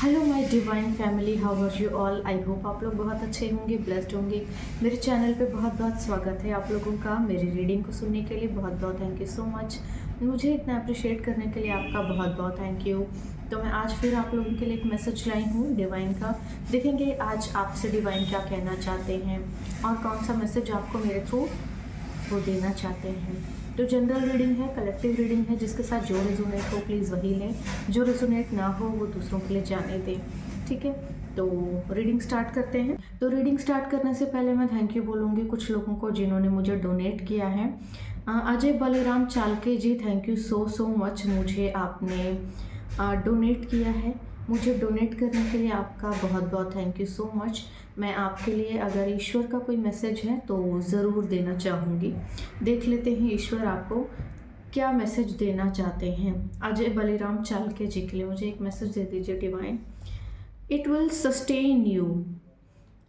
Hello my divine family, how are you all. I hope आप लोग बहुत अच्छे होंगे, ब्लेस्ड होंगे। मेरे चैनल पे बहुत बहुत स्वागत है आप लोगों का। मेरी रीडिंग को सुनने के लिए बहुत बहुत थैंक यू सो मच। मुझे इतना अप्रिशिएट करने के लिए आपका बहुत बहुत थैंक यू। तो मैं आज फिर आप लोगों के लिए एक मैसेज लाई हूँ डिवाइन का। देखेंगे आज आपसे डिवाइन क्या कहना चाहते हैं और कौन सा मैसेज आपको मेरे थ्रू वो देना चाहते हैं। तो जनरल रीडिंग है, कलेक्टिव रीडिंग है, जिसके साथ जो रेजोनेट हो प्लीज़ वही लें, जो रेजोनेट ना हो वो दूसरों के लिए जाने दें। ठीक है, तो रीडिंग स्टार्ट करते हैं। तो रीडिंग स्टार्ट करने से पहले मैं थैंक यू बोलूँगी कुछ लोगों को जिन्होंने मुझे डोनेट किया है। अजय बलिराम चालके जी, थैंक यू सो मच, मुझे आपने डोनेट किया है। मुझे डोनेट करने के लिए आपका बहुत बहुत थैंक यू सो मच। मैं आपके लिए अगर ईश्वर का कोई मैसेज है तो ज़रूर देना चाहूँगी। देख लेते हैं ईश्वर आपको क्या मैसेज देना चाहते हैं। अजय बलिराम चालके जी के लिए मुझे एक मैसेज दे दीजिए divine. It will sustain you.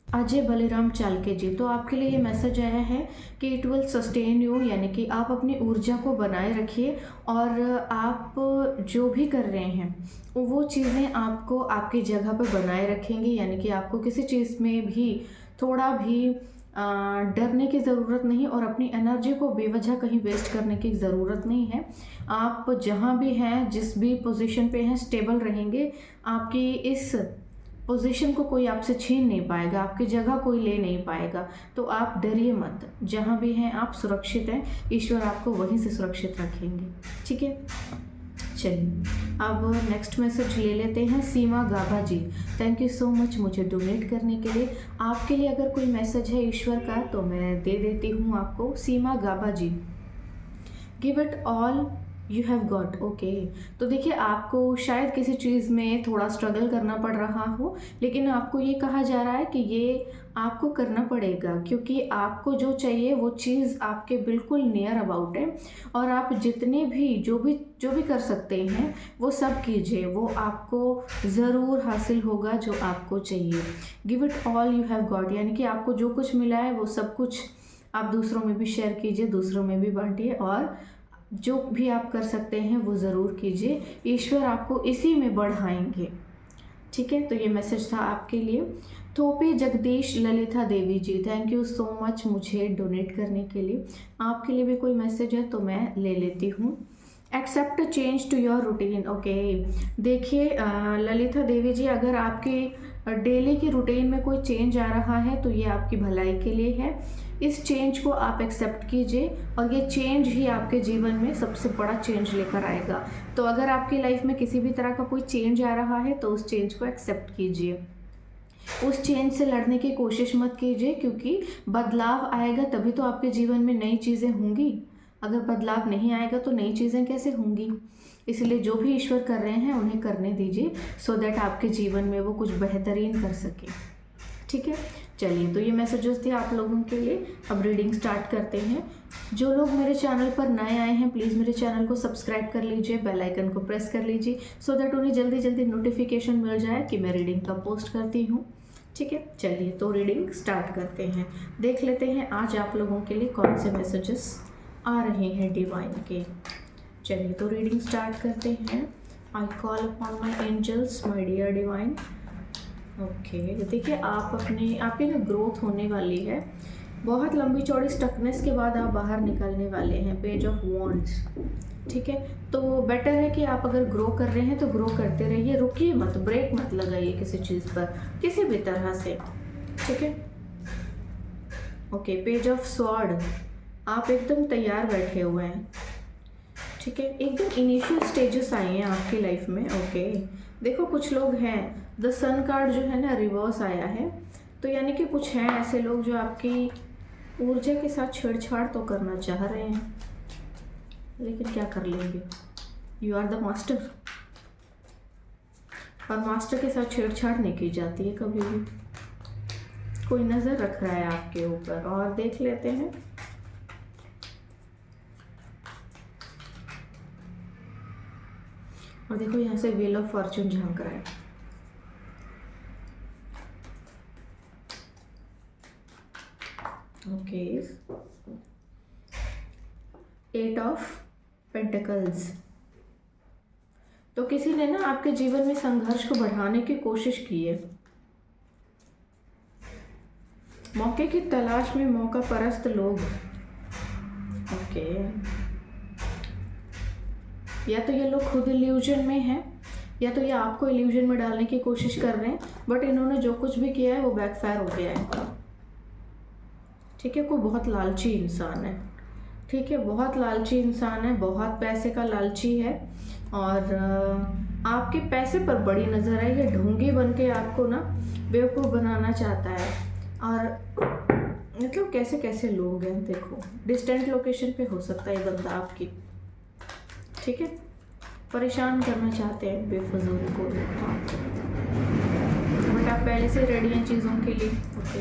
Ajay Baliram Chalke ji, तो आपके लिए ये मैसेज आया है कि इट विल सस्टेन यू, यानी कि आप अपनी ऊर्जा को बनाए रखिए और आप जो भी कर रहे हैं वो चीज़ें आपको आपकी जगह पर बनाए रखेंगी। यानी कि आपको किसी चीज़ में भी थोड़ा भी डरने की ज़रूरत नहीं और अपनी एनर्जी को बेवजह कहीं वेस्ट करने की ज़रूरत नहीं है। आप जहाँ भी हैं, जिस भी पोजीशन पे हैं, स्टेबल रहेंगे। आपकी इस पोजीशन को कोई आपसे छीन नहीं पाएगा, आपकी जगह कोई ले नहीं पाएगा। तो आप डरिए मत, जहाँ भी हैं आप सुरक्षित हैं, ईश्वर आपको वहीं से सुरक्षित रखेंगे। ठीक है, चलिए अब नेक्स्ट मैसेज ले लेते हैं। सीमा गाभा जी, थैंक यू सो मच मुझे डोनेट करने के लिए। आपके लिए अगर कोई मैसेज है ईश्वर का तो मैं दे देती हूँ आपको। Seema Gabha ji, give it all you have got. Okay, तो देखिए आपको शायद किसी चीज़ में थोड़ा स्ट्रगल करना पड़ रहा हो, लेकिन आपको ये कहा जा रहा है कि ये आपको करना पड़ेगा, क्योंकि आपको जो चाहिए वो चीज़ आपके बिल्कुल नियर अबाउट है। और आप जितने भी जो भी कर सकते हैं वो सब कीजिए, वो आपको ज़रूर हासिल होगा जो आपको चाहिए। Give it all you have got, यानी कि आपको जो कुछ मिला है वो सब कुछ आप दूसरों में भी शेयर कीजिए, दूसरों में भी बांटिए और जो भी आप कर सकते हैं वो ज़रूर कीजिए। ईश्वर आपको इसी में बढ़ाएंगे। ठीक है, तो ये मैसेज था आपके लिए। थोपे जगदीश ललिता देवी जी, थैंक यू सो मच मुझे डोनेट करने के लिए। आपके लिए भी कोई मैसेज है तो मैं ले लेती हूँ। Accept change to your routine. Okay, देखिए ललिता देवी जी, अगर आपकी डेली की रूटीन में कोई चेंज आ रहा है तो ये आपकी भलाई के लिए है। इस चेंज को आप एक्सेप्ट कीजिए और ये चेंज ही आपके जीवन में सबसे बड़ा चेंज लेकर आएगा। तो अगर आपकी लाइफ में किसी भी तरह का कोई चेंज आ रहा है तो उस चेंज को एक्सेप्ट कीजिए। उस चेंज से लड़ने की कोशिश मत कीजिए, क्योंकि बदलाव आएगा तभी तो आपके जीवन में नई चीज़ें होंगी। अगर बदलाव नहीं आएगा तो नई चीज़ें कैसे होंगी। इसलिए जो भी ईश्वर कर रहे हैं उन्हें करने दीजिए, सो दैट आपके जीवन में वो कुछ बेहतरीन कर सके। ठीक है, चलिए तो ये मैसेजेस थे आप लोगों के लिए। अब रीडिंग स्टार्ट करते हैं। जो लोग मेरे चैनल पर नए आए हैं प्लीज़ मेरे चैनल को सब्सक्राइब कर लीजिए, बेल आइकन को प्रेस कर लीजिए, सो दैट उन्हें जल्दी जल्दी नोटिफिकेशन मिल जाए कि मैं रीडिंग कब पोस्ट करती हूँ। ठीक है, चलिए तो रीडिंग स्टार्ट करते हैं। देख लेते हैं आज आप लोगों के लिए कौन से मैसेजेस आ रहे हैं डिवाइन के। चलिए तो रीडिंग स्टार्ट करते हैं। I call upon my angels, my dear divine. Okay, देखिए आपकी ना ग्रोथ होने वाली है। बहुत लंबी चौड़ी स्टकनेस के बाद आप बाहर निकलने वाले हैं। Page of wands. ठीक है, तो बेटर है कि आप अगर ग्रो कर रहे हैं तो ग्रो करते रहिए, रुकिए मत, ब्रेक मत लगाइए किसी चीज़ पर किसी भी तरह से। ठीक है, ओके, पेज ऑफ स्वॉर्ड। आप एकदम तैयार बैठे हुए हैं। ठीक है, एकदम इनिशियल स्टेजेस आए हैं आपकी लाइफ में। ओके, देखो कुछ लोग हैं, द सन कार्ड जो है ना रिवर्स आया है, तो यानी कि कुछ हैं ऐसे लोग जो आपकी ऊर्जा के साथ छेड़छाड़ तो करना चाह रहे हैं, लेकिन क्या कर लेंगे। यू आर द मास्टर, और मास्टर के साथ छेड़छाड़ नहीं की जाती है कभी भी। कोई नज़र रख रहा है आपके ऊपर, और देख लेते हैं। और देखो यहाँ से व्हील ऑफ फॉर्चून झांक रहा है। ओके, एट ऑफ पेंटिकल्स, तो किसी ने ना आपके जीवन में संघर्ष को बढ़ाने की कोशिश की है। मौके की तलाश में मौका परस्त लोग। ओके, या तो ये लोग खुद इल्यूजन में हैं, या तो ये आपको इल्यूजन में डालने की कोशिश कर रहे हैं, बट इन्होंने जो कुछ भी किया है वो बैकफायर हो गया है। ठीक है, कोई बहुत लालची इंसान है। ठीक है, बहुत लालची इंसान है, बहुत पैसे का लालची है, और आपके पैसे पर बड़ी नज़र है। ये ढोंगी बन के आपको ना बेवकूफ़ बनाना चाहता है। और मतलब कैसे कैसे लोग हैं, देखो डिस्टेंट लोकेशन पे हो सकता है ये बंदा आपकी। ठीक है, परेशान करना चाहते हैं बेफजूल को, बट आप पहले से रेडी हैं चीज़ों के लिए। ओके,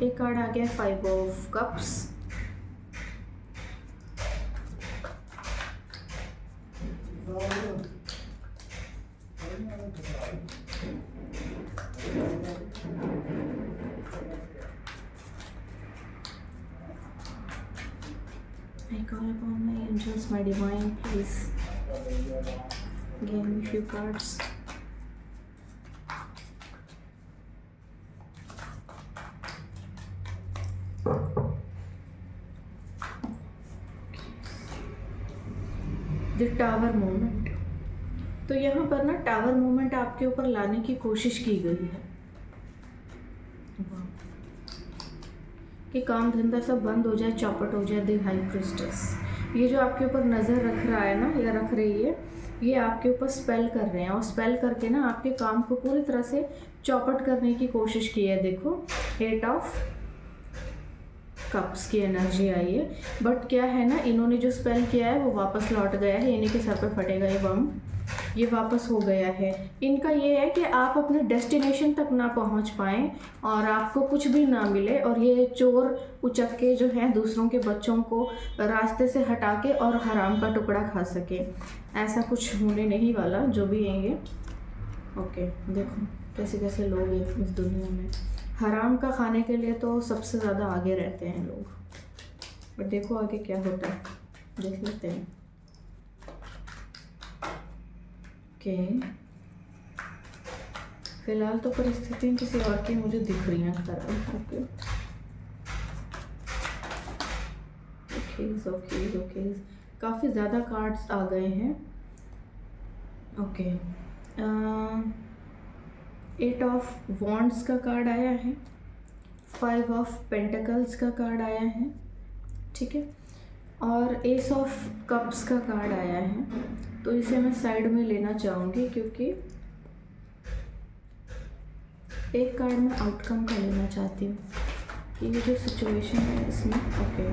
एक कार्ड आ गया 5 of cups. I call upon my angels, my divine, please give me few cards. The tower movement. तो यहाँ पर ना टावर मूवमेंट आपके ऊपर लाने की कोशिश की गई है कि काम धंधा सब बंद हो जाए, चौपट हो जाए। द हाई प्रिस्टेस, ये जो आपके ऊपर नज़र रख रहा है ना, या रख रही है, ये आपके ऊपर स्पेल कर रहे हैं, और स्पेल करके ना आपके काम को पूरी तरह से चौपट करने की कोशिश की है। देखो 8 ऑफ कप्स की एनर्जी आई है, बट क्या है ना, इन्होंने जो स्पेल किया है वो वापस लौट गया है। इन्हीं के सर पे फटेगा ये बम, ये वापस हो गया है। इनका ये है कि आप अपने डेस्टिनेशन तक ना पहुंच पाएँ और आपको कुछ भी ना मिले, और ये चोर उचक्के जो हैं दूसरों के बच्चों को रास्ते से हटा के और हराम का टुकड़ा खा सके। ऐसा कुछ होने नहीं वाला, जो भी हैं ये। ओके, देखो कैसे कैसे लोग हैं इस दुनिया में। हराम का खाने के लिए तो सबसे ज़्यादा आगे रहते हैं लोग, बट देखो आगे क्या होता है, देख लेते हैं। ओके, फिलहाल तो परिस्थितियाँ किसी और की मुझे दिख रही हैं खराब। ओके ओके ओके, काफ़ी ज़्यादा कार्ड्स आ गए हैं। ओके, 8 ऑफ वॉन्ड्स का कार्ड आया है, 5 ऑफ पेंटिकल्स का कार्ड आया है। ठीक है, और एस ऑफ कप्स का कार्ड आया है। तो इसे मैं साइड में लेना चाहूँगी, क्योंकि एक कार्ड मैं आउटकम का लेना चाहती हूँ कि ये जो सिचुएशन है इसमें। ओके,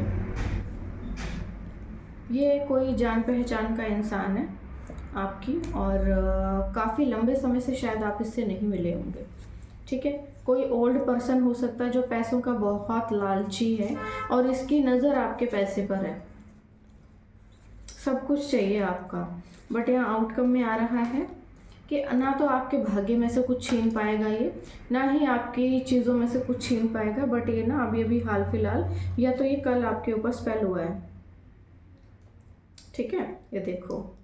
ये कोई जान पहचान का इंसान है आपकी, और काफ़ी लंबे समय से शायद आप इससे नहीं मिले होंगे। ठीक है, कोई ओल्ड पर्सन हो सकता है जो पैसों का बहुत लालची है, और इसकी नज़र आपके पैसे पर है। सब कुछ चाहिए आपका, बट यहाँ आउटकम में आ रहा है कि ना तो आपके भाग्य में से कुछ छीन पाएगा ये, ना ही आपकी चीज़ों में से कुछ छीन पाएगा, बट ये ना अभी हाल फिलहाल, या तो ये कल आपके ऊपर स्पेल हुआ है। ठीक है, ये देखो,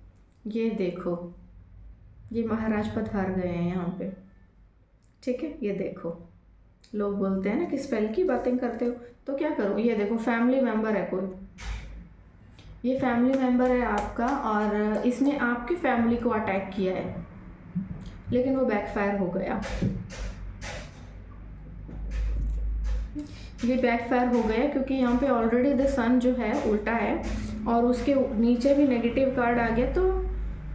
ये देखो, ये महाराज पधार गए हैं यहाँ पे। ठीक है, ये देखो, लोग बोलते हैं ना कि स्पेल की बातें करते हो, तो क्या करूँ, ये देखो फैमिली मेम्बर है कोई, ये फैमिली मेम्बर है आपका, और इसने आपकी फैमिली को अटैक किया है, लेकिन वो बैकफायर हो गया। ये बैकफायर हो गया क्योंकि यहाँ पे ऑलरेडी द सन जो है उल्टा है, और उसके नीचे भी नेगेटिव कार्ड आ गया, तो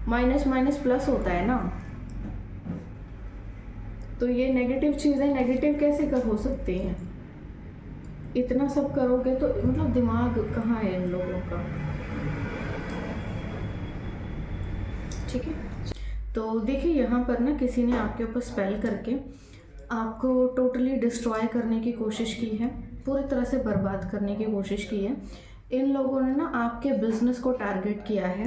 माइनस माइनस प्लस होता है ना। तो ये नेगेटिव चीज़ें नेगेटिव कैसे कर हो सकती हैं, इतना सब करोगे तो मतलब दिमाग कहाँ है इन लोगों का। ठीक है, तो देखिए यहाँ पर ना किसी ने आपके ऊपर स्पेल करके आपको टोटली डिस्ट्रॉय करने की कोशिश की है, पूरी तरह से बर्बाद करने की कोशिश की है। इन लोगों ने ना आपके बिज़नेस को टारगेट किया है,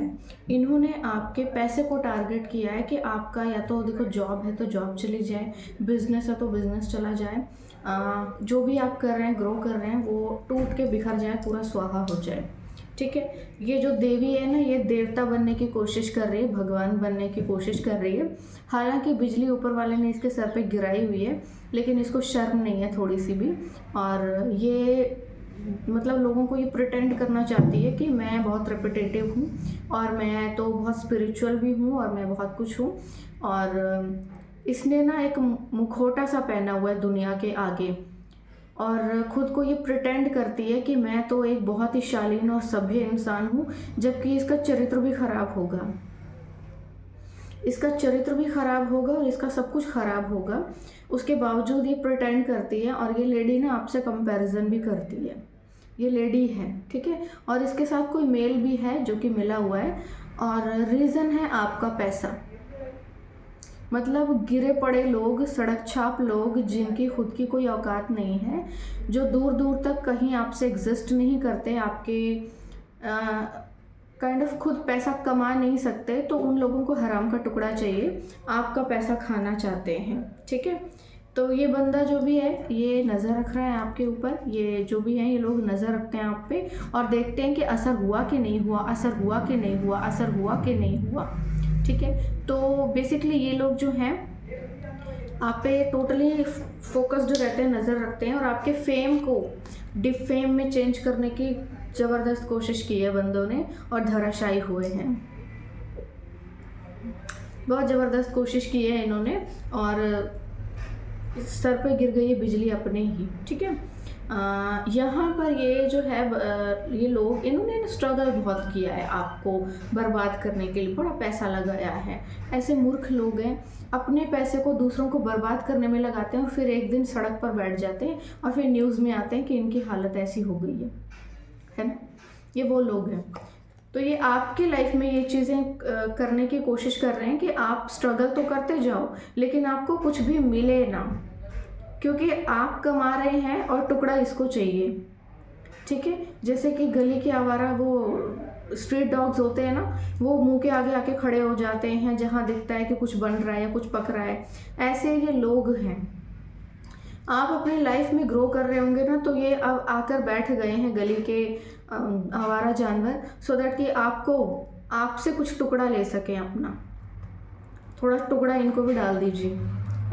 इन्होंने आपके पैसे को टारगेट किया है कि आपका या तो देखो जॉब है तो जॉब चली जाए, बिज़नेस है तो बिज़नेस चला जाए, जो भी आप कर रहे हैं, ग्रो कर रहे हैं, वो टूट के बिखर जाए, पूरा स्वाहा हो जाए। ठीक है। ये जो देवी है ना, ये देवता बनने की कोशिश कर रही है, भगवान बनने की कोशिश कर रही है। हालांकि बिजली ऊपर वाले ने इसके सर पे गिराई हुई है, लेकिन इसको शर्म नहीं है थोड़ी सी भी। और ये मतलब लोगों को ये प्रिटेंड करना चाहती है कि मैं बहुत रिपीटेटिव हूँ और मैं तो बहुत स्पिरिचुअल भी हूँ और मैं बहुत कुछ हूँ। और इसने ना एक मुखौटा सा पहना हुआ है दुनिया के आगे, और खुद को ये प्रिटेंड करती है कि मैं तो एक बहुत ही शालीन और सभ्य इंसान हूँ, जबकि इसका चरित्र भी खराब होगा। इसका चरित्र भी खराब होगा और इसका सब कुछ खराब होगा। उसके बावजूद ये प्रिटेंड करती है, और ये लेडी ना आपसे कंपैरिजन भी करती है। ये लेडी है, ठीक है। और इसके साथ कोई मेल भी है जो कि मिला हुआ है, और रीज़न है आपका पैसा। मतलब गिरे पड़े लोग, सड़क छाप लोग, जिनकी खुद की कोई औकात नहीं है, जो दूर दूर तक कहीं आपसे एग्जिस्ट नहीं करते, आपके काइंड ऑफ खुद पैसा कमा नहीं सकते, तो उन लोगों को हराम का टुकड़ा चाहिए, आपका पैसा खाना चाहते हैं, ठीक है। तो ये बंदा जो भी है ये नज़र रख रहा है आपके ऊपर। ये जो भी हैं ये लोग नज़र रखते हैं आप पे और देखते हैं कि असर हुआ कि नहीं हुआ, असर हुआ कि नहीं हुआ, असर हुआ कि नहीं हुआ, ठीक है। तो बेसिकली ये लोग जो हैं आप पे टोटली फोकस्ड रहते हैं, नज़र रखते हैं, और आपके फेम को डिफेम में चेंज करने की ज़बरदस्त कोशिश की है बंदों ने, और धराशायी हुए हैं। बहुत ज़बरदस्त कोशिश की है इन्होंने, और सर पे गिर गई है बिजली अपने ही, ठीक है। यहाँ पर ये जो है ये लोग, इन्होंने स्ट्रगल बहुत किया है आपको बर्बाद करने के लिए, बड़ा पैसा लगाया है। ऐसे मूर्ख लोग हैं, अपने पैसे को दूसरों को बर्बाद करने में लगाते हैं और फिर एक दिन सड़क पर बैठ जाते हैं और फिर न्यूज़ में आते हैं कि इनकी हालत ऐसी हो गई है ना। ये वो लोग हैं। तो ये आपकी लाइफ में ये चीज़ें करने की कोशिश कर रहे हैं कि आप स्ट्रगल तो करते जाओ, लेकिन आपको कुछ भी मिले ना, क्योंकि आप कमा रहे हैं और टुकड़ा इसको चाहिए, ठीक है। जैसे कि गली के आवारा वो स्ट्रीट डॉग्स होते हैं ना, वो मुंह के आगे आके खड़े हो जाते हैं जहाँ दिखता है कि कुछ बन रहा है या कुछ पक रहा है। ऐसे ये लोग हैं। आप अपनी लाइफ में ग्रो कर रहे होंगे ना, तो ये अब आकर बैठ गए हैं गली के आवारा जानवर, सो दैट कि आपको आपसे कुछ टुकड़ा ले सकें अपना, थोड़ा टुकड़ा इनको भी डाल दीजिए।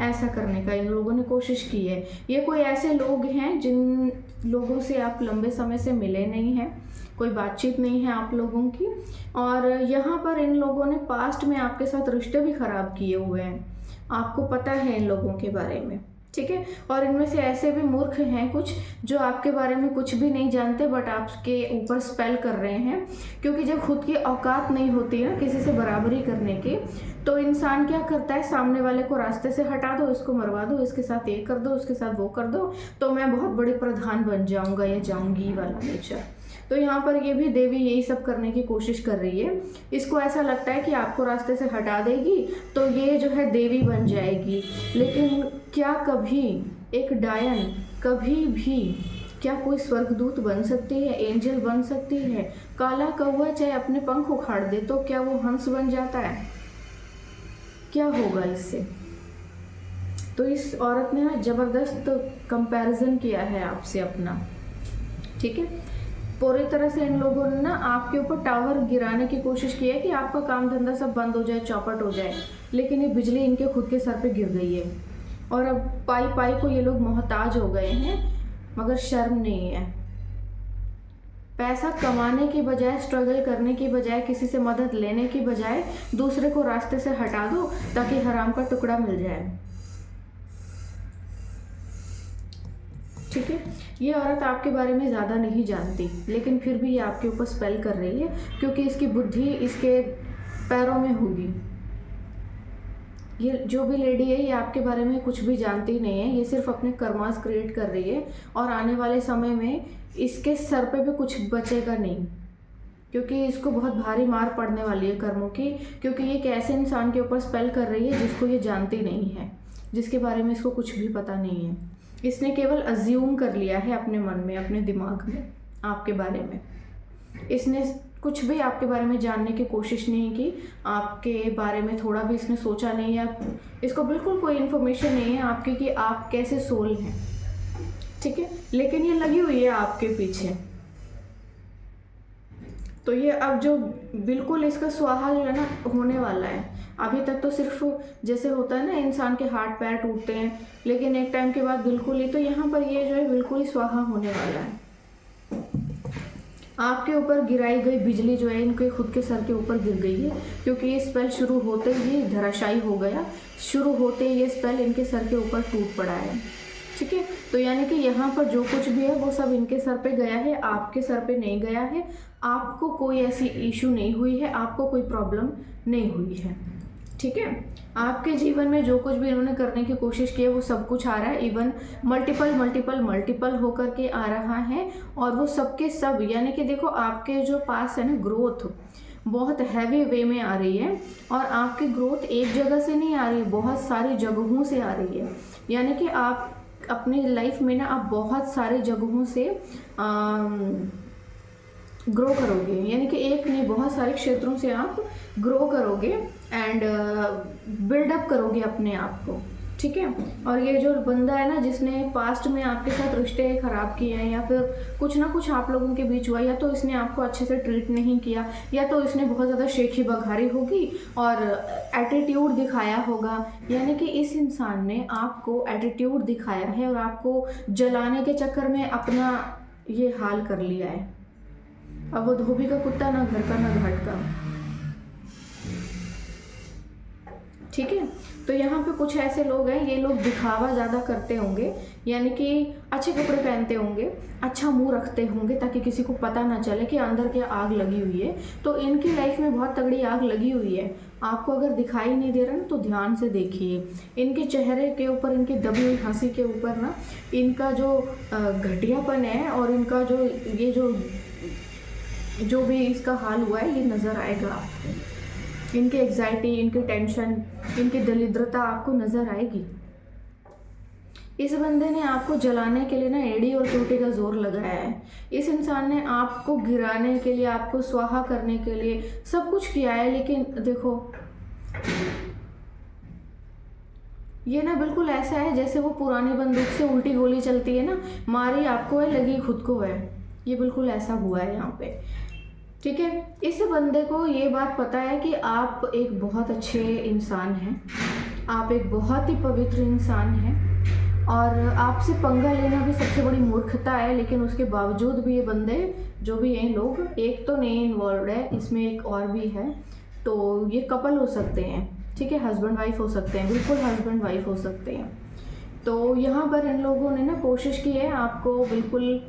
ऐसा करने का इन लोगों ने कोशिश की है। ये कोई ऐसे लोग हैं जिन लोगों से आप लंबे समय से मिले नहीं हैं, कोई बातचीत नहीं है आप लोगों की, और यहाँ पर इन लोगों ने पास्ट में आपके साथ रिश्ते भी ख़राब किए हुए हैं, आपको पता है इन लोगों के बारे में, ठीक है। और इनमें से ऐसे भी मूर्ख हैं कुछ जो आपके बारे में कुछ भी नहीं जानते, बट आपके ऊपर स्पेल कर रहे हैं, क्योंकि जब खुद की औकात नहीं होती ना किसी से बराबरी करने की, तो इंसान क्या करता है, सामने वाले को रास्ते से हटा दो, इसको मरवा दो, इसके साथ ये कर दो, उसके साथ वो कर दो, तो मैं बहुत बड़ी प्रधान बन जाऊंगा या जाऊंगी वाला नेचर। तो यहाँ पर ये भी देवी यही सब करने की कोशिश कर रही है। इसको ऐसा लगता है कि आपको रास्ते से हटा देगी तो ये जो है देवी बन जाएगी, लेकिन क्या कभी एक डायन कभी भी क्या कोई स्वर्गदूत बन सकती है, एंजल बन सकती है? काला कौवा चाहे अपने पंख उखाड़ दे तो क्या वो हंस बन जाता है? क्या होगा इससे? तो इस औरत ने ना जबरदस्त कंपैरिजन किया है आपसे अपना, ठीक है। पूरी तरह से इन लोगों ने ना आपके ऊपर टावर गिराने की कोशिश की है कि आपका काम धंधा सब बंद हो जाए, चौपट हो जाए, लेकिन ये बिजली इनके खुद के सर पे गिर गई है और अब पाई पाई को ये लोग मोहताज हो गए हैं, मगर शर्म नहीं है। पैसा कमाने की बजाय, स्ट्रगल करने की बजाय, किसी से मदद लेने की बजाय दूसरे को रास्ते से हटा दो ताकि हराम का टुकड़ा मिल जाए, ठीक है। ये औरत आपके बारे में ज़्यादा नहीं जानती, लेकिन फिर भी ये आपके ऊपर स्पेल कर रही है, क्योंकि इसकी बुद्धि इसके पैरों में होगी। ये जो भी लेडी है ये आपके बारे में कुछ भी जानती नहीं है, ये सिर्फ अपने कर्मास क्रिएट कर रही है, और आने वाले समय में इसके सर पे भी कुछ बचेगा नहीं, क्योंकि इसको बहुत भारी मार पड़ने वाली है कर्मों की, क्योंकि ये एक ऐसे इंसान के ऊपर स्पेल कर रही है जिसको ये जानती नहीं है, जिसके बारे में इसको कुछ भी पता नहीं है। इसने केवल अज्यूम कर लिया है अपने मन में, अपने दिमाग में आपके बारे में। इसने कुछ भी आपके बारे में जानने की कोशिश नहीं की, आपके बारे में थोड़ा भी इसने सोचा नहीं है, इसको बिल्कुल कोई इन्फॉर्मेशन नहीं है आपकी कि आप कैसे सोल हैं, ठीक है। लेकिन ये लगी हुई है आपके पीछे, तो ये अब जो बिल्कुल इसका स्वाहा जो है ना होने वाला है। अभी तक तो सिर्फ जैसे होता है ना इंसान के हाथ पैर टूटते हैं, लेकिन एक टाइम के बाद बिल्कुल ही, तो यहाँ पर ये जो है बिल्कुल ही स्वाहा होने वाला है। आपके ऊपर गिराई गई बिजली जो है इनके खुद के सर के ऊपर गिर गई है, क्योंकि ये स्पेल शुरू होते ही धराशायी हो गया। शुरू होते ही ये स्पेल इनके सर के ऊपर टूट पड़ा है। ठीक है, तो यानी कि यहाँ पर जो कुछ भी है वो सब इनके सर पे गया है, आपके सर पे नहीं गया है। आपको कोई ऐसी इशू नहीं हुई है, आपको कोई प्रॉब्लम नहीं हुई है। ठीक है, आपके जीवन में जो कुछ भी इन्होंने करने की कोशिश की है वो सब कुछ आ रहा है, इवन मल्टीपल मल्टीपल मल्टीपल होकर के आ रहा है। और वो सबके सब यानी कि देखो आपके जो पास है ना ग्रोथ बहुत हैवी वे में आ रही है, और आपकी ग्रोथ एक जगह से नहीं आ रही है, बहुत सारी जगहों से आ रही है। यानी कि आप अपनी लाइफ में ना आप बहुत सारे जगहों से ग्रो करोगे, यानी कि एक नहीं बहुत सारे क्षेत्रों से आप ग्रो करोगे एंड बिल्डअप करोगे अपने आप को। ठीक है, और ये जो बंदा है ना जिसने पास्ट में आपके साथ रिश्ते खराब किए हैं, या फिर कुछ ना कुछ आप लोगों के बीच हुआ, या तो इसने आपको अच्छे से ट्रीट नहीं किया, या तो इसने बहुत ज़्यादा शेखी बघारी होगी और एटीट्यूड दिखाया होगा। यानी कि इस इंसान ने आपको एटीट्यूड दिखाया है और आपको जलाने के चक्कर में अपना ये हाल कर लिया है। अब वो धोबी का कुत्ता ना घर का ना घाट का। ठीक है, तो यहाँ पे कुछ ऐसे लोग हैं, ये लोग दिखावा ज़्यादा करते होंगे, यानी कि अच्छे कपड़े पहनते होंगे, अच्छा मुंह रखते होंगे ताकि किसी को पता ना चले कि अंदर क्या आग लगी हुई है। तो इनकी लाइफ में बहुत तगड़ी आग लगी हुई है। आपको अगर दिखाई नहीं दे रहा ना तो ध्यान से देखिए, इनके चेहरे के ऊपर, इनकी दबी हुई हंसी के ऊपर ना इनका जो घटियापन है और इनका जो ये जो भी इसका हाल हुआ है ये नज़र आएगा आपको। इनकी एग्जाइटी, इनकी टेंशन, इनकी दरिद्रता आपको नज़र आएगी। इस बंदे ने आपको जलाने के लिए ना एड़ी और चोटी का जोर लगाया है। इस इंसान ने आपको गिराने के लिए, आपको स्वाहा करने के लिए सब कुछ किया है, लेकिन देखो ये ना बिल्कुल ऐसा है जैसे वो पुरानी बंदूक से उल्टी गोली चलती है ना, मारी आपको है लगी खुद को है। ये बिल्कुल ऐसा हुआ है यहाँ पे। ठीक है, इस बंदे को ये बात पता है कि आप एक बहुत अच्छे इंसान हैं, आप एक बहुत ही पवित्र इंसान हैं, और आपसे पंगा लेना भी सबसे बड़ी मूर्खता है। लेकिन उसके बावजूद भी ये बंदे जो भी हैं लोग, एक तो नहीं इन्वॉल्व है इसमें, एक और भी है। तो ये कपल हो सकते हैं, ठीक है, हस्बैंड वाइफ हो सकते हैं, बिल्कुल हस्बैंड वाइफ हो सकते हैं। तो यहाँ पर इन लोगों ने ना कोशिश की है आपको बिल्कुल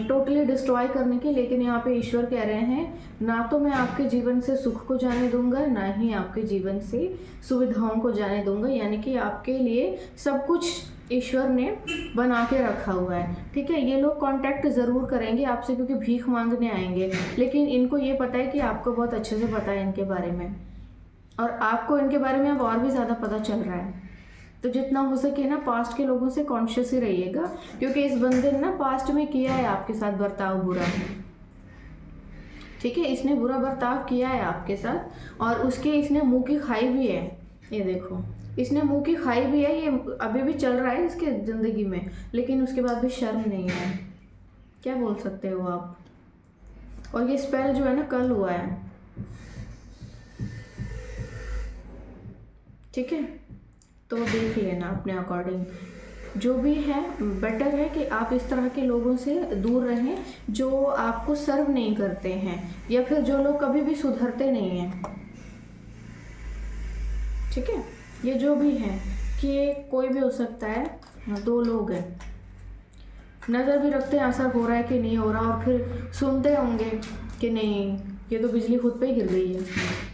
टोटली डिस्ट्रॉय करने की, लेकिन यहाँ पे ईश्वर कह रहे हैं ना तो मैं आपके जीवन से सुख को जाने दूंगा, ना ही आपके जीवन से सुविधाओं को जाने दूंगा। यानी कि आपके लिए सब कुछ ईश्वर ने बना के रखा हुआ है। ठीक है, ये लोग कांटेक्ट ज़रूर करेंगे आपसे क्योंकि भीख मांगने आएंगे, लेकिन इनको ये पता है कि आपको बहुत अच्छे से पता है इनके बारे में, और आपको इनके बारे में अब और भी ज़्यादा पता चल रहा है। तो जितना हो सके ना पास्ट के लोगों से कॉन्शियस ही रहिएगा, क्योंकि इस बंदे ने ना पास्ट में किया है आपके साथ बर्ताव बुरा। ठीक है, इसने बुरा बर्ताव किया है आपके साथ, और उसके इसने मुंह की खाई भी है। ये देखो, इसने मुंह की खाई भी है, ये अभी भी चल रहा है इसके ज़िंदगी में, लेकिन उसके बाद भी शर्म नहीं है। क्या बोल सकते हो आप। और ये स्पेल जो है ना कल हुआ है। ठीक है, तो देख लेना अपने अकॉर्डिंग। जो भी है बेटर है कि आप इस तरह के लोगों से दूर रहें जो आपको सर्व नहीं करते हैं, या फिर जो लोग कभी भी सुधरते नहीं हैं। ठीक है, ये जो भी है कि कोई भी हो सकता है, दो लोग हैं, नज़र भी रखते हैं असर हो रहा है कि नहीं हो रहा, और फिर सुनते होंगे कि नहीं ये तो बिजली खुद पे ही गिर गई है।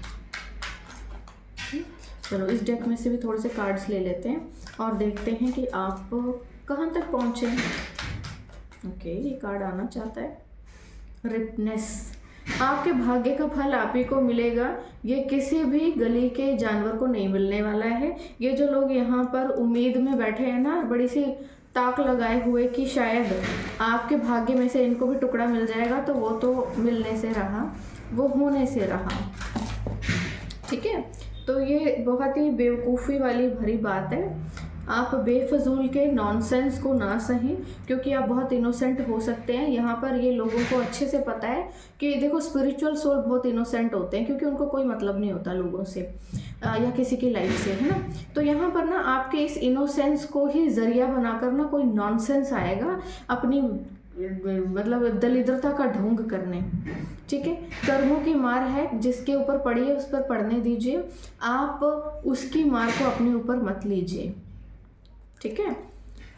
चलो इस डेक में से भी थोड़े से कार्ड्स ले लेते हैं और देखते हैं कि आप कहाँ तक पहुँचे। ओके, ये कार्ड आना चाहता है रिपनेस। आपके भाग्य का फल आप ही को मिलेगा, ये किसी भी गली के जानवर को नहीं मिलने वाला है। ये जो लोग यहाँ पर उम्मीद में बैठे हैं ना, बड़ी सी ताक लगाए हुए कि शायद आपके भाग्य में से इनको भी टुकड़ा मिल जाएगा, तो वो तो मिलने से रहा, वो होने से रहा। ठीक है, तो ये बहुत ही बेवकूफ़ी वाली भरी बात है आप बेफजूल के नॉनसेंस को ना सहें, क्योंकि आप बहुत इनोसेंट हो सकते हैं। यहाँ पर ये लोगों को अच्छे से पता है कि देखो स्पिरिचुअल सोल बहुत इनोसेंट होते हैं, क्योंकि उनको कोई मतलब नहीं होता लोगों से या किसी की लाइफ से, है ना। तो यहाँ पर ना आपके इस इनोसेंस को ही जरिया बनाकर ना कोई नॉनसेंस आएगा अपनी मतलब दलिद्रता का ढोंग करने, ठीक है। कर्मों की मार है, जिसके ऊपर पड़ी है उस पर पड़ने दीजिए, आप उसकी मार को अपने ऊपर मत लीजिए, ठीक है।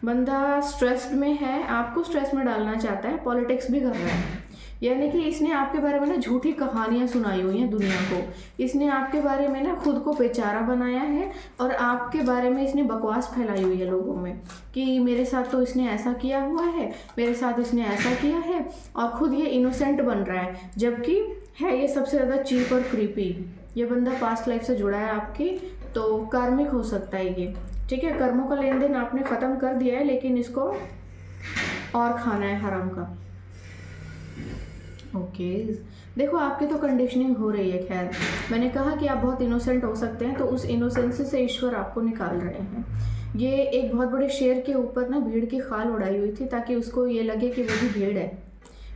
बंदा स्ट्रेस्ड में है, आपको स्ट्रेस में डालना चाहता है, पॉलिटिक्स भी कर रहा है, यानी कि इसने आपके बारे में ना झूठी कहानियां सुनाई हुई हैं दुनिया को। इसने आपके बारे में ना खुद को बेचारा बनाया है और आपके बारे में इसने बकवास फैलाई हुई है लोगों में कि मेरे साथ तो इसने ऐसा किया हुआ है, मेरे साथ इसने ऐसा किया है, और खुद ये इनोसेंट बन रहा है, जबकि है ये सबसे ज़्यादा चीप और क्रीपी। ये बंदा पास्ट लाइफ से जुड़ा है आपकी, तो कार्मिक हो सकता है ये, ठीक है। कर्मों का लेन देन आपने ख़त्म कर दिया है, लेकिन इसको और खाना है हराम का। ओके देखो आपकी तो कंडीशनिंग हो रही है। खैर, मैंने कहा कि आप बहुत इनोसेंट हो सकते हैं, तो उस इनोसेंस से ईश्वर आपको निकाल रहे हैं। ये एक बहुत बड़े शेर के ऊपर ना भीड़ की खाल उड़ाई हुई थी, ताकि उसको ये लगे कि वो भी भीड़ है,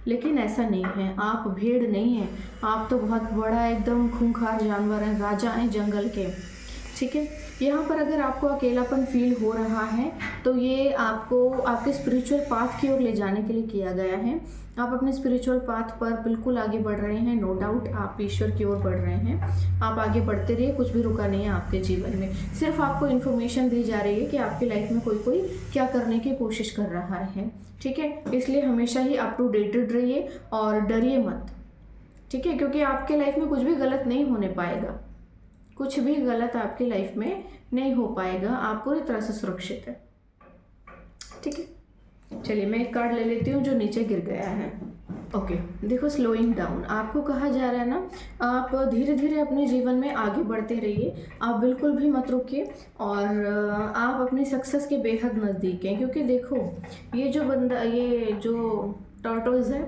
लेकिन ऐसा नहीं है। आप भीड़ नहीं हैं, आप तो बहुत बड़ा एकदम खूंखार जानवर हैं, राजा हैं जंगल के, ठीक है। यहाँ पर अगर आपको अकेलापन फील हो रहा है, तो ये आपको आपके स्पिरिचुअल पाथ की ओर ले जाने के लिए किया गया है। आप अपने स्पिरिचुअल पाथ पर बिल्कुल आगे बढ़ रहे हैं, नो डाउट आप ईश्वर की ओर बढ़ रहे हैं। आप आगे बढ़ते रहिए, कुछ भी रुका नहीं है आपके जीवन में। सिर्फ आपको इन्फॉर्मेशन दी जा रही है कि आपकी लाइफ में कोई क्या करने की कोशिश कर रहा है, ठीक है। इसलिए हमेशा ही अप टू डेटेड रहिए और डरिए मत, ठीक है, क्योंकि आपके लाइफ में कुछ भी गलत नहीं होने पाएगा। कुछ भी गलत आपकी लाइफ में नहीं हो पाएगा, आप पूरी तरह से सुरक्षित है, ठीक है। चलिए मैं एक कार्ड ले लेती हूँ जो नीचे गिर गया है। ओके देखो, स्लोइंग डाउन आपको कहा जा रहा है ना, आप धीरे धीरे अपने जीवन में आगे बढ़ते रहिए, आप बिल्कुल भी मत रुकिए, और आप अपनी सक्सेस के बेहद नज़दीक हैं। क्योंकि देखो ये जो बंदा, ये जो टर्टल्स है,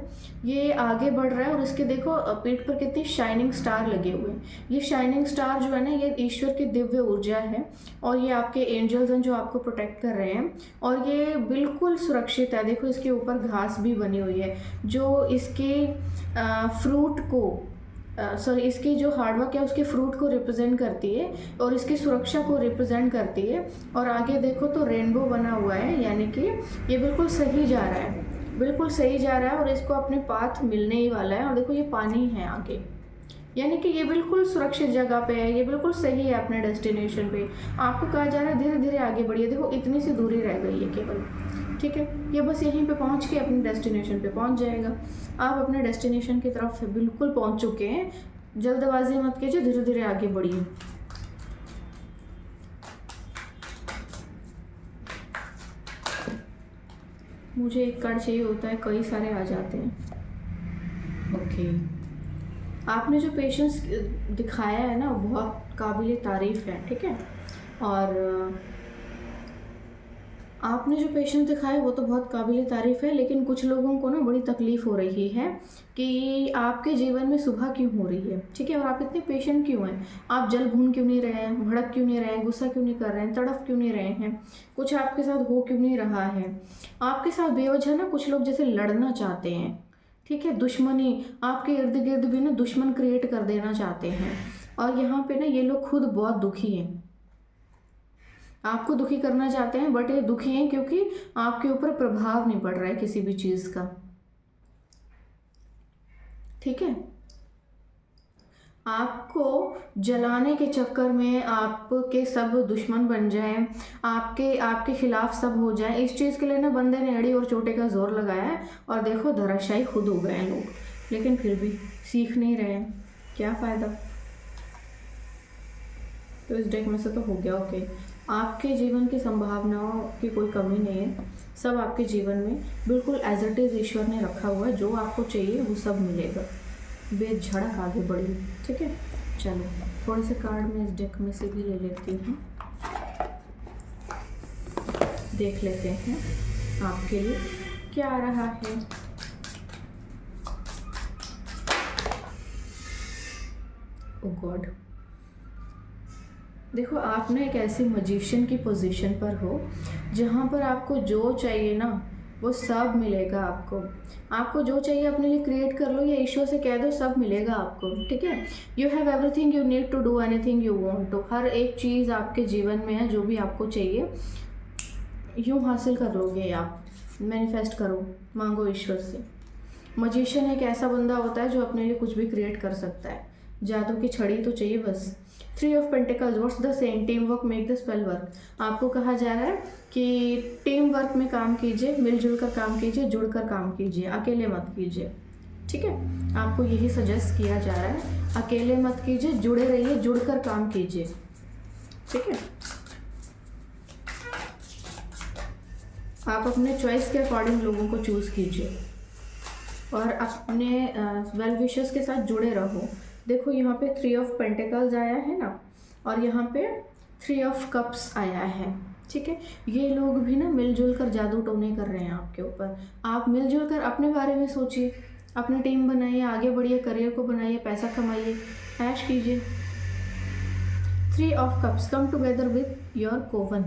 ये आगे बढ़ रहा है और इसके देखो पीठ पर कितनी शाइनिंग स्टार लगे हुए हैं। ये शाइनिंग स्टार जो है ना, ये ईश्वर की दिव्य ऊर्जा है, और ये आपके एंजल्स हैं जो आपको प्रोटेक्ट कर रहे हैं, और ये बिल्कुल सुरक्षित है। देखो इसके ऊपर घास भी बनी हुई है जो इसके फ्रूट को सॉरी इसकी जो हार्डवर्क है उसके फ्रूट को रिप्रेजेंट करती है, और इसकी सुरक्षा को रिप्रेजेंट करती है। और आगे देखो तो रेनबो बना हुआ है, यानी कि ये बिल्कुल सही जा रहा है, बिल्कुल सही जा रहा है, और इसको अपने पाथ मिलने ही वाला है। और देखो ये पानी है आगे, यानी कि ये बिल्कुल सुरक्षित जगह पे है, ये बिल्कुल सही है अपने डेस्टिनेशन पे। आपको कहा जा रहा है धीरे धीरे आगे बढ़िए। देखो इतनी सी दूरी रह गई है केवल, ठीक है। ये बस यहीं पे पहुंच के अपने डेस्टिनेशन पे पहुंच जाएगा। आप अपने डेस्टिनेशन की तरफ बिल्कुल पहुंच चुके हैं, जल्दबाजी मत कीजिए, धीरे धीरे आगे बढ़िए। मुझे एक कार्ड चाहिए होता है, कई सारे आ जाते हैं। ओके आपने जो पेशेंस दिखाया है ना, बहुत काबिल तारीफ़ है, ठीक है। और आपने जो पेशेंस दिखाया वो तो बहुत काबिल तारीफ़ है, लेकिन कुछ लोगों को ना बड़ी तकलीफ़ हो रही है कि आपके जीवन में सुबह क्यों हो रही है, ठीक है। और आप इतने पेशेंट क्यों हैं, आप जल भून क्यों नहीं रहे हैं, भड़क क्यों नहीं रहे हैं, गुस्सा क्यों नहीं कर रहे हैं, तड़फ क्यों नहीं रहे हैं, कुछ आपके साथ हो क्यों नहीं रहा है। आपके साथ बेवजह ना कुछ लोग जैसे लड़ना चाहते हैं, ठीक है। दुश्मनी आपके इर्द गिर्द भी ना दुश्मन क्रिएट कर देना चाहते हैं, और यहाँ पे ना ये लोग खुद बहुत दुखी हैं, आपको दुखी करना चाहते हैं, बट ये दुखी हैं क्योंकि आपके ऊपर प्रभाव नहीं पड़ रहा है किसी भी चीज़ का, ठीक है। आपको जलाने के चक्कर में आपके सब दुश्मन बन जाएं, आपके खिलाफ सब हो जाए, इस चीज़ के लिए ना बंदे ने अड़ी और चोटे का जोर लगाया है, और देखो धराशायी खुद हो गए हैं लोग, लेकिन फिर भी सीख नहीं रहे हैं, क्या फ़ायदा। तो इस डेक में से तो हो गया। ओके आपके जीवन की संभावनाओं की कोई कमी नहीं है, सब आपके जीवन में बिल्कुल एज इट इज़ ईश्वर ने रखा हुआ है, जो आपको चाहिए वो सब मिलेगा, बेझड़क आगे बढ़िए, ठीक है। चलो थोड़े से कार्ड मैं इस डेक में से भी ले लेती हूँ, देख लेते हैं आपके लिए क्या आ रहा है। ओ गॉड देखो आप ना एक ऐसी मजिशियन की पोजीशन पर हो जहाँ पर आपको जो चाहिए ना वो सब मिलेगा आपको। आपको जो चाहिए अपने लिए क्रिएट कर लो या ईश्वर से कह दो, सब मिलेगा आपको, ठीक है। You have everything you need to do anything you want to. हर एक चीज़ आपके जीवन में है, जो भी आपको चाहिए यूँ हासिल कर लोगे आप। मैनिफेस्ट करो, मांगो ईश्वर से। मजिशियन एक ऐसा बंदा होता है जो अपने लिए कुछ भी क्रिएट कर सकता है। जादू की छड़ी तो चाहिए बस। 3 of pentacles, what's the same, team work make the spell work. आपको कहा जा रहा है कि टीम वर्क में काम कीजिए, मिलजुल कर काम कीजिए, जुड़कर काम कीजिए, अकेले मत कीजिए, ठीक है। आपको यही सजेस्ट किया जा रहा है, अकेले मत कीजिए, जुड़े रहिए, जुड़कर काम कीजिए, ठीक है। आप अपने चॉइस के अकॉर्डिंग लोगों को चूज़ कीजिए और अपने वेल विशर्स के साथ जुड़े रहो। देखो यहाँ पे 3 ऑफ पेंटिकल्स आया है ना, और यहाँ पे 3 ऑफ कप्स आया है, ठीक है। ये लोग भी ना मिलजुल कर जादू टोने कर रहे हैं आपके ऊपर। आप मिलजुल कर अपने बारे में सोचिए, अपनी टीम बनाइए, आगे बढ़िए, करियर को बनाइए, पैसा कमाइए, ऐश कीजिए। 3 of cups, come together with your कोवन।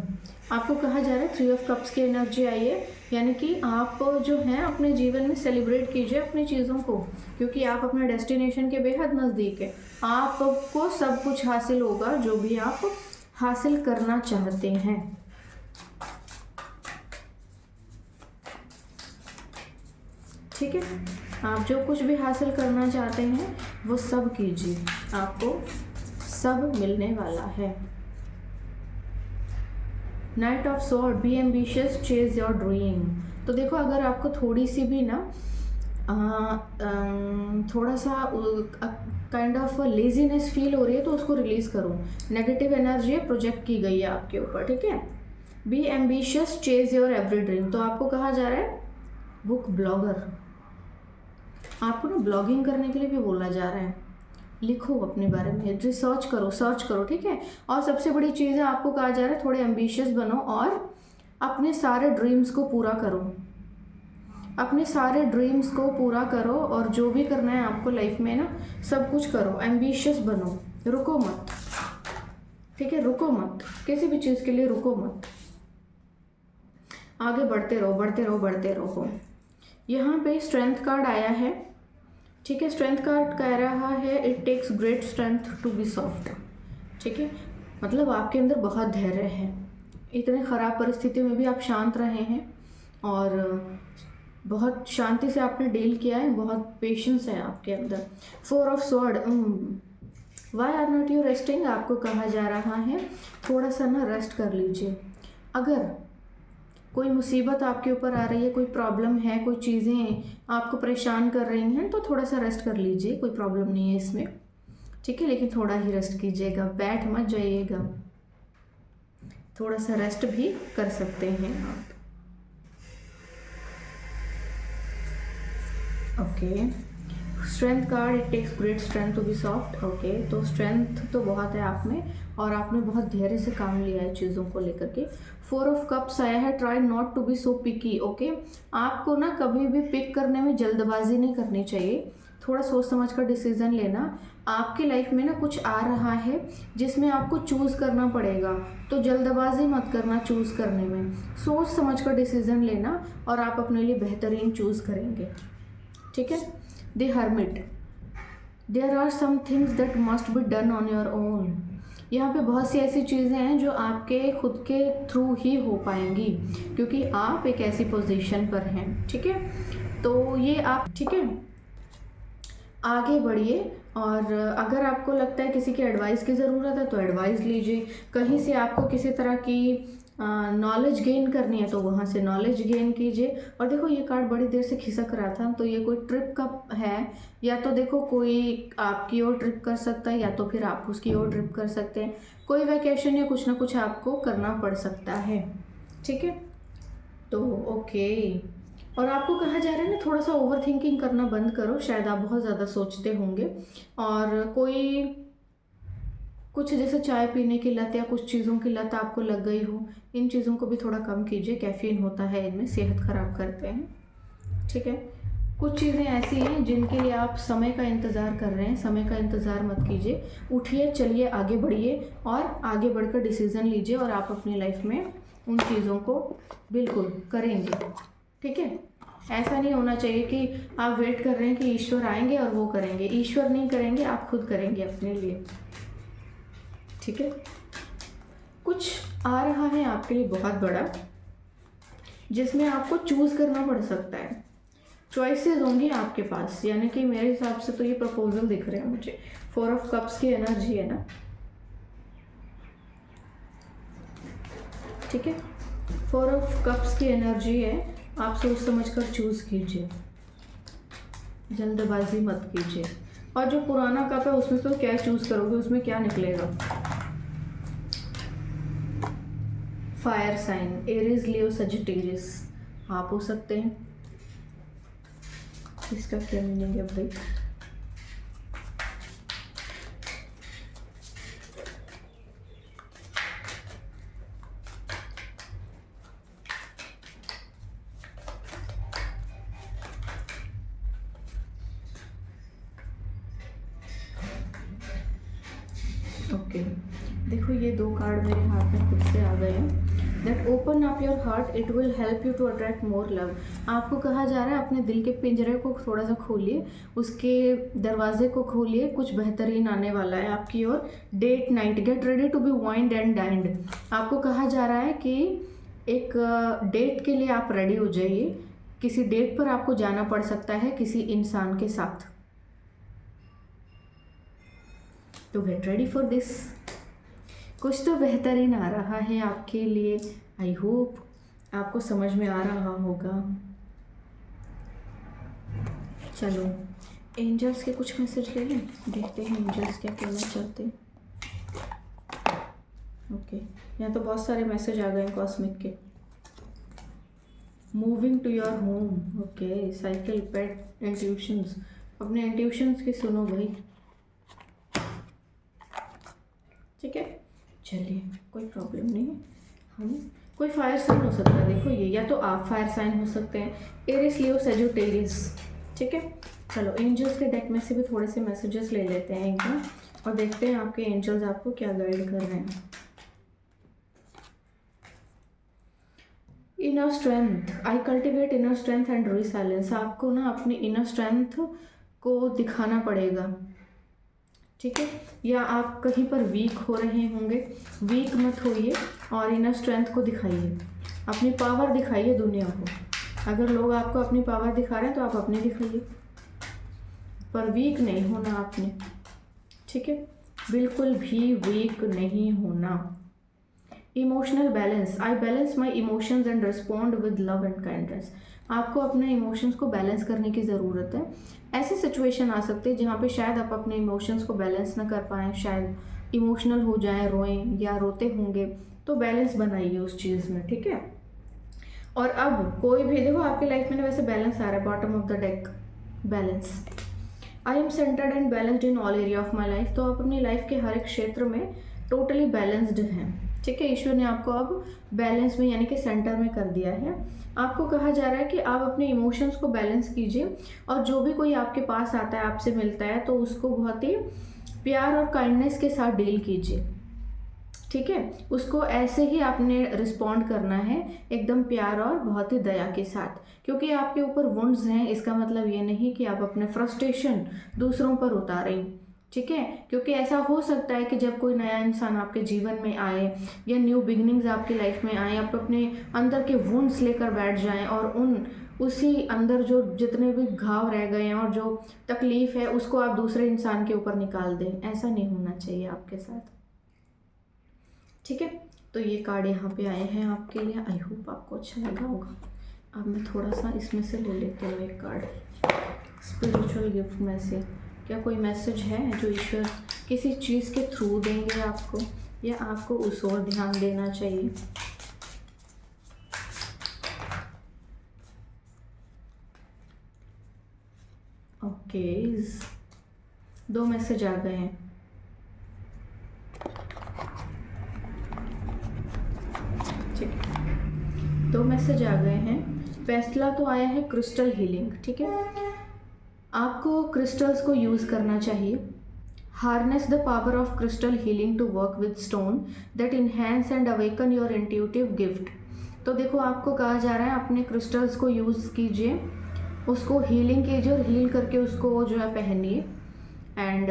आपको कहा जा रहा है 3 ऑफ कप्स की एनर्जी आई है, यानी कि आप जो हैं अपने जीवन में सेलिब्रेट कीजिए अपनी चीज़ों को, क्योंकि आप अपने डेस्टिनेशन के बेहद नज़दीक है। आपको सब कुछ हासिल होगा जो भी आप हासिल करना चाहते हैं, ठीक है। आप जो कुछ भी हासिल करना चाहते हैं वो सब कीजिए, आपको सब मिलने वाला है। Knight of sword, be ambitious, chase your dream. तो देखो अगर आपको थोड़ी सी भी ना थोड़ा सा काइंड ऑफ लेजीनेस फील हो रही है तो उसको रिलीज़ करो। नेगेटिव एनर्जी प्रोजेक्ट की गई है आपके ऊपर, ठीक है। Be ambitious, chase your every dream. तो आपको कहा जा रहा है बुक ब्लॉगर, आपको ना ब्लॉगिंग करने के लिए भी बोला जा रहा है। लिखो अपने बारे में, रिसर्च करो, सर्च करो, ठीक है। और सबसे बड़ी चीज़ है, आपको कहा जा रहा है थोड़े एम्बिशियस बनो और अपने सारे ड्रीम्स को पूरा करो, अपने सारे ड्रीम्स को पूरा करो और जो भी करना है आपको लाइफ में ना सब कुछ करो। एम्बिशियस बनो, रुको मत, ठीक है। रुको मत, किसी भी चीज़ के लिए रुको मत, आगे बढ़ते रहो, बढ़ते रहो, बढ़ते रहो। यहाँ पे स्ट्रेंथ कार्ड आया है, ठीक है। स्ट्रेंथ कार्ड कह रहा है it takes great strength to be soft, ठीक है। मतलब आपके अंदर बहुत धैर्य है, इतने ख़राब परिस्थितियों में भी आप शांत रहे हैं और बहुत शांति से आपने डील किया है, बहुत पेशेंस है आपके अंदर। 4 of sword, why are not you resting. आपको कहा जा रहा है थोड़ा सा ना रेस्ट कर लीजिए। अगर कोई मुसीबत आपके ऊपर आ रही है, कोई प्रॉब्लम है, कोई चीज़ें आपको परेशान कर रही हैं तो थोड़ा सा रेस्ट कर लीजिए, कोई प्रॉब्लम नहीं है इसमें, ठीक है। लेकिन थोड़ा ही रेस्ट कीजिएगा, बैठ मत जाइएगा, थोड़ा सा रेस्ट भी कर सकते हैं आप, okay. Strength card, it takes great strength to be soft, okay. तो स्ट्रेंथ तो बहुत है आप में और आपने बहुत धैर्य से काम लिया है चीज़ों को लेकर के। 4 ऑफ कप्स आया है, try not to be so picky, okay. आपको ना कभी भी पिक करने में जल्दबाजी नहीं करनी चाहिए, थोड़ा सोच समझ कर डिसीज़न लेना। आपकी लाइफ में ना कुछ आ रहा है जिसमें आपको चूज़ करना पड़ेगा, तो जल्दबाजी मत करना चूज़ करने में, सोच समझ कर डिसीज़न लेना और आप अपने लिए बेहतरीन चूज़ करेंगे, ठीक है। The hermit, there are some things that must be done on your own. यहाँ पे बहुत सी ऐसी चीज़ें हैं जो आपके खुद के थ्रू ही हो पाएंगी, क्योंकि आप एक ऐसी पोजीशन पर हैं, ठीक है। तो ये आप, ठीक है, आगे बढ़िए। और अगर आपको लगता है किसी की एडवाइस की ज़रूरत है तो एडवाइस लीजिए, कहीं से आपको किसी तरह की नॉलेज गेन करनी है तो वहाँ से नॉलेज गेन कीजिए। और देखो ये कार्ड बड़ी देर से खिसक रहा था, तो ये कोई ट्रिप का है, या तो देखो कोई आपकी ओर ट्रिप कर सकता है या तो फिर आप उसकी ओर ट्रिप कर सकते हैं, कोई वैकेशन या कुछ ना कुछ आपको करना पड़ सकता है, ठीक है। तो ओके, और आपको कहा जा रहा है ना थोड़ा सा ओवर थिंकिंग करना बंद करो, शायद आप बहुत ज़्यादा सोचते होंगे। और कोई कुछ जैसे चाय पीने की लत या कुछ चीज़ों की लत आपको लग गई हो, इन चीज़ों को भी थोड़ा कम कीजिए, कैफीन होता है इनमें, सेहत ख़राब करते हैं, ठीक है। कुछ चीज़ें ऐसी हैं जिनके लिए आप समय का इंतज़ार कर रहे हैं, समय का इंतज़ार मत कीजिए, उठिए, चलिए, आगे बढ़िए और आगे बढ़कर डिसीज़न लीजिए और आप अपनी लाइफ में उन चीज़ों को बिल्कुल करेंगे, ठीक है। ऐसा नहीं होना चाहिए कि आप वेट कर रहे हैं कि ईश्वर आएंगे और वो करेंगे। ईश्वर नहीं करेंगे, आप खुद करेंगे अपने लिए, ठीक है। कुछ आ रहा है आपके लिए बहुत बड़ा, जिसमें आपको चूज़ करना पड़ सकता है। चॉइसेस होंगी आपके पास, यानी कि मेरे हिसाब से तो ये प्रपोजल दिख रहे हैं मुझे। 4 ऑफ कप्स की एनर्जी है ना, ठीक है। 4 ऑफ कप्स की एनर्जी है। आप सोच समझ कर चूज़ कीजिए, जल्दबाजी मत कीजिए। और जो पुराना कप है उसमें तो क्या चूज़ करोगे, उसमें क्या निकलेगा। फायर साइन, एरीज, लियो, सजिटेरियस आप हो सकते हैं। इसका क्या मीनिंग है भाई। ओके, देखो ये 2 कार्ड मेरे हाथ में खुद से आ गए हैं। That open up your heart, it will help you to attract more love. आपको कहा जा रहा है अपने दिल के पिंजरे को थोड़ा सा खोलिए, उसके दरवाजे को खोलिए, कुछ बेहतरीन आने वाला है आपकी ओर। Date night, get ready to be wined and dined. आपको कहा जा रहा है कि एक डेट के लिए आप रेडी हो जाइए। किसी डेट पर आपको जाना पड़ सकता है किसी इंसान के साथ, तो गेट रेडी फॉर दिस। कुछ तो बेहतरीन आ रहा है आपके लिए। आई होप आपको समझ में आ रहा होगा। चलो एंजल्स के कुछ मैसेज ले लें, देखते हैं एंजल्स क्या कहना चाहते हैं। ओके, यहाँ तो बहुत सारे मैसेज आ गए हैं कॉस्मिक के। Moving to your home, okay, cycle, pet, intuitions. अपने इंट्यूशंस की सुनो भाई, ठीक है। चलिए कोई प्रॉब्लम नहीं है। हम कोई फायर साइन हो सकता है, देखो ये, या तो आप फायर साइन हो सकते हैं, एरिस, लियो, सजिटेरियस, ठीक है। चलो एंजल्स के डेक में से भी थोड़े से मैसेजेस ले लेते हैं एक बार और देखते हैं आपके एंजल्स आपको क्या गाइड कर रहे हैं। Inner strength, I cultivate inner strength and resilience. आपको ना अपनी इनर स्ट्रेंथ को दिखाना पड़ेगा, ठीक है। या आप कहीं पर वीक हो रहे होंगे, वीक मत होइए और इनर स्ट्रेंथ को दिखाइए, अपनी पावर दिखाइए दुनिया को। अगर लोग आपको अपनी पावर दिखा रहे हैं तो आप अपनी दिखाइए, पर वीक नहीं होना आपने, ठीक है। बिल्कुल भी वीक नहीं होना। Emotional balance, I balance my emotions and respond with love and kindness. आपको अपने इमोशंस को बैलेंस करने की ज़रूरत है। ऐसी सिचुएशन आ सकती है जहाँ पे शायद आप अपने इमोशंस को बैलेंस ना कर पाएँ, शायद इमोशनल हो जाएं, रोएं या रोते होंगे, तो बैलेंस बनाइए उस चीज़ में, ठीक है। और अब कोई भी देखो आपकी लाइफ में ना वैसे बैलेंस आ रहा है, bottom of the deck balance. I am centred and balanced in all area of my life. तो आप अपनी लाइफ के हर एक क्षेत्र में टोटली बैलेंस्ड हैं, ठीक है। ईश्वर ने आपको अब बैलेंस में यानी कि सेंटर में कर दिया है। आपको कहा जा रहा है कि आप अपने इमोशंस को बैलेंस कीजिए और जो भी कोई आपके पास आता है, आपसे मिलता है, तो उसको बहुत ही प्यार और काइंडनेस के साथ डील कीजिए, ठीक है। उसको ऐसे ही आपने रिस्पॉन्ड करना है, एकदम प्यार और बहुत ही दया के साथ, क्योंकि आपके ऊपर वुंड्स हैं। इसका मतलब ये नहीं कि आप अपने फ्रस्ट्रेशन दूसरों पर उतारें, ठीक है। क्योंकि ऐसा हो सकता है कि जब कोई नया इंसान आपके जीवन में आए या न्यू बिगनिंग्स आपकी लाइफ में आए, आप अपने अंदर के वुंड्स लेकर बैठ जाएं और उसी अंदर जो जितने भी घाव रह गए हैं और जो तकलीफ़ है उसको आप दूसरे इंसान के ऊपर निकाल दें। ऐसा नहीं होना चाहिए आपके साथ, ठीक है। तो ये कार्ड यहाँ पे आए हैं आपके लिए। आई होप आपको अच्छा लगा होगा। अब मैं थोड़ा सा इसमें से ले लेती हूँ एक कार्ड स्पिरिचुअल गिफ्ट में से। क्या कोई मैसेज है जो ईश्वर किसी चीज़ के थ्रू देंगे आपको, या आपको उस ओर ध्यान देना चाहिए। ओके, 2 मैसेज आ गए हैं। ठीक है, 2 मैसेज आ गए हैं। फैसला तो आया है क्रिस्टल हीलिंग, ठीक है। आपको क्रिस्टल्स को यूज़ करना चाहिए। Harness the power of crystal healing to work with stone that enhance and awaken your intuitive gift. तो देखो आपको कहा जा रहा है अपने क्रिस्टल्स को यूज़ कीजिए, उसको हीलिंग कीजिए और हील करके उसको जो है पहनिए। एंड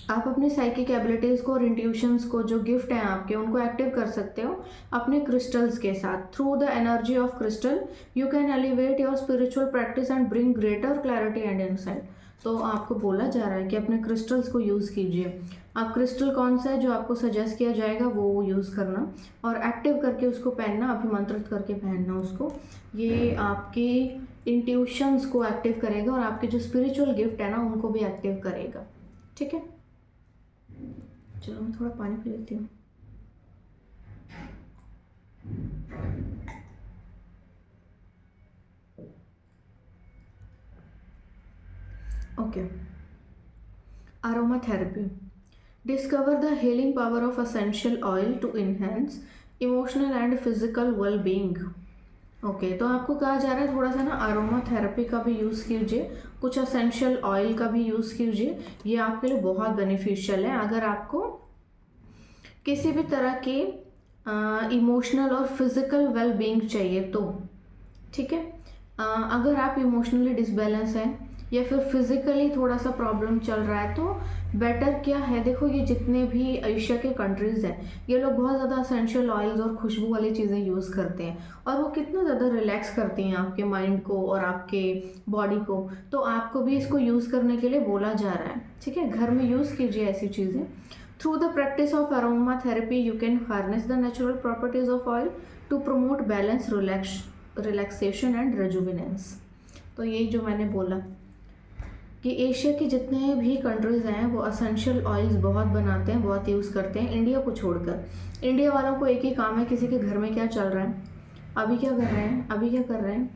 आप अपने साइकिक एबिलिटीज़ को और इंट्यूशंस को, जो गिफ्ट हैं आपके, उनको एक्टिव कर सकते हो अपने क्रिस्टल्स के साथ। Through the energy of crystal you can elevate your spiritual practice and bring greater clarity and insight. तो आपको बोला जा रहा है कि अपने क्रिस्टल्स को यूज़ कीजिए। आप क्रिस्टल कौन सा है जो आपको सजेस्ट किया जाएगा वो यूज़ करना और एक्टिव करके उसको पहनना, अभिमंत्रित करके पहनना उसको। ये आपकी इंट्यूशंस को एक्टिव करेगा और आपके जो स्पिरिचुअल गिफ्ट है ना उनको भी एक्टिव करेगा। ठीक है, चलो मैं थोड़ा पानी पी लेती हूँ। Okay, aromatherapy. Discover the healing power of essential oil to enhance emotional and physical well-being. Okay, तो आपको कहा जा रहा है थोड़ा सा ना अरोमा थेरेपी का भी यूज़ कीजिए, कुछ असेंशियल ऑयल का भी यूज़ कीजिए। ये आपके लिए बहुत बेनिफिशियल है अगर आपको किसी भी तरह के इमोशनल और फिज़िकल वेल बीइंग चाहिए तो। ठीक है, अगर आप इमोशनली डिसबैलेंस हैं या फिर फिज़िकली थोड़ा सा प्रॉब्लम चल रहा है तो बेटर क्या है, देखो ये जितने भी एशिया के कंट्रीज़ हैं ये लोग बहुत ज़्यादा असेंशियल ऑयल्स और खुशबू वाली चीज़ें यूज़ करते हैं और वो कितना ज़्यादा रिलैक्स करती हैं आपके माइंड को और आपके बॉडी को। तो आपको भी इसको यूज़ करने के लिए बोला जा रहा है। ठीक है, घर में यूज़ कीजिए ऐसी चीज़ें। Through the practice of aromatherapy you can harness the natural properties of oil to promote balance, relaxation and rejuvenance. तो यही जो मैंने बोला कि एशिया के जितने भी कंट्रीज़ हैं वो असेंशियल ऑयल्स बहुत बनाते हैं, बहुत यूज़ करते हैं, इंडिया को छोड़कर। इंडिया वालों को एक ही काम है, किसी के घर में क्या चल रहा है, अभी क्या कर रहे हैं, अभी क्या कर रहे हैं,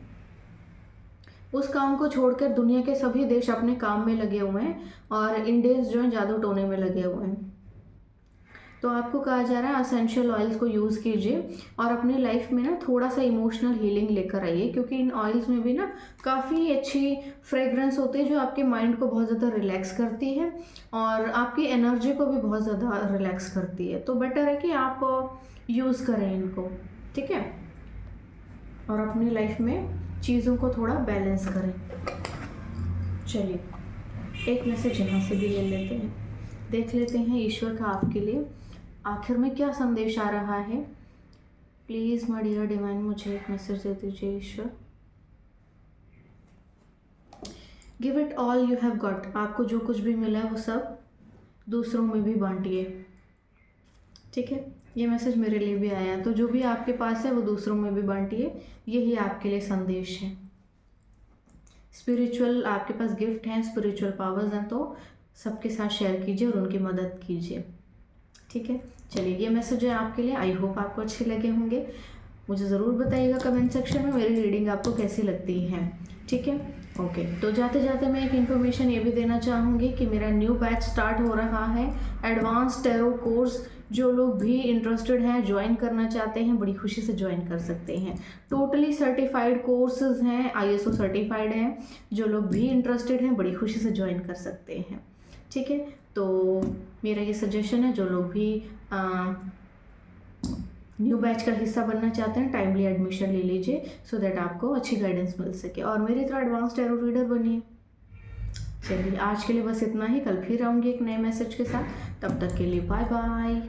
उस काम को छोड़कर दुनिया के सभी देश अपने काम में लगे हुए हैं और इंडियंस जो हैं जादू टोने में लगे हुए हैं। तो आपको कहा जा रहा है असेंशियल ऑयल्स को यूज़ कीजिए और अपनी लाइफ में ना थोड़ा सा इमोशनल हीलिंग लेकर आइए, क्योंकि इन ऑयल्स में भी ना काफ़ी अच्छी फ्रेगरेंस होती है जो आपके माइंड को बहुत ज़्यादा रिलैक्स करती है और आपकी एनर्जी को भी बहुत ज़्यादा रिलैक्स करती है। तो बेटर है कि आप यूज़ करें इनको। ठीक है, और अपनी लाइफ में चीज़ों को थोड़ा बैलेंस करें। चलिए एक मैसेज यहाँ से भी ले लेते हैं, देख लेते हैं ईश्वर का आपके लिए आखिर में क्या संदेश आ रहा है। प्लीज़ माय डियर डिवाइन मुझे एक मैसेज दे दीजिए ईश्वर। Give it all you have got. आपको जो कुछ भी मिला है वो सब दूसरों में भी बांटिए। ठीक है, ये मैसेज मेरे लिए भी आया, तो जो भी आपके पास है वो दूसरों में भी बांटिए, यही आपके लिए संदेश है। स्पिरिचुअल आपके पास गिफ्ट हैं, स्पिरिचुअल पावर्स हैं, तो सबके साथ शेयर कीजिए और उनकी मदद कीजिए। ठीक है, चलिए ये मैसेज है आपके लिए। आई होप आपको अच्छे लगे होंगे। मुझे ज़रूर बताइएगा कमेंट सेक्शन में मेरी रीडिंग आपको कैसी लगती है। ठीक है, ओके। तो जाते जाते मैं एक इन्फॉर्मेशन ये भी देना चाहूँगी कि मेरा न्यू बैच स्टार्ट हो रहा है, एडवांस टैरो कोर्स। जो लोग भी इंटरेस्टेड हैं, ज्वाइन करना चाहते हैं, बड़ी खुशी से ज्वाइन कर सकते हैं। टोटली सर्टिफाइड कोर्सेज हैं, ISO सर्टिफाइड हैं। जो लोग भी इंटरेस्टेड हैं बड़ी खुशी से ज्वाइन कर सकते हैं। ठीक है, तो मेरा ये सजेशन है, जो लोग भी न्यू बैच का हिस्सा बनना चाहते हैं टाइमली एडमिशन ले लीजिए, सो दैट आपको अच्छी गाइडेंस मिल सके और मेरी तरह एडवांस टैरो रीडर बनिए। चलिए आज के लिए बस इतना ही, कल फिर आऊँगी एक नए मैसेज के साथ। तब तक के लिए बाय बाय।